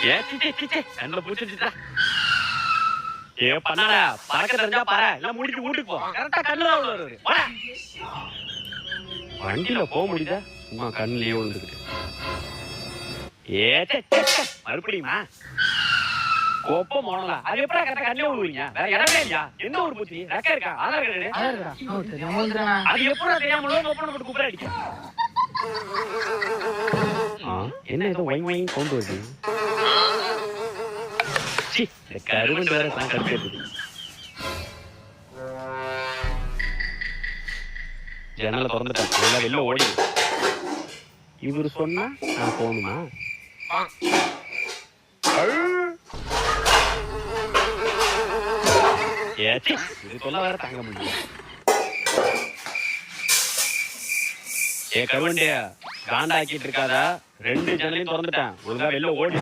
ஏ கண்ணுல பூச்சிட்டா ஏ பண்ணாடா பறக்க தெரிஞ்சா பாரு எல்லாம் மூடிட்டு வீட்டுக்கு போ கரெக்டா கண்ணுல வருவாரு வண்டியில போக முடியுதா சும்மா கண்ணுலயே விழுந்துக்கிட்டு ஏ மறுபடியுமா கோப்பம் போனல அது எப்படி கரெக்டா கண்ணுல விழுவீங்க வேற இடமே இல்லையா எந்த ஒரு பூச்சி ரெக்க இருக்கா ஆதார் கார்டு அது எப்படி தெரியாம ஓப்பன் போட்டு கூப்பிட அடிக்க என்ன ஏதோ ஒய் ஒய் சவுண்ட் வருது கருவண்டு வேற தான் கடுத்து ஜன்னலை திறந்துட்டேன் எல்லாம் வெளில ஓடி இவரு சொன்னா நான் போகணுமா ஏச்சி இது சொல்ல வேற தாங்க முடியும் ஏ கருவண்டியா காண்டாக்கிட்டு இருக்காதா 2 ஜன்னலையும் திறந்துட்டேன் ஒழுங்கா வெளில ஓடி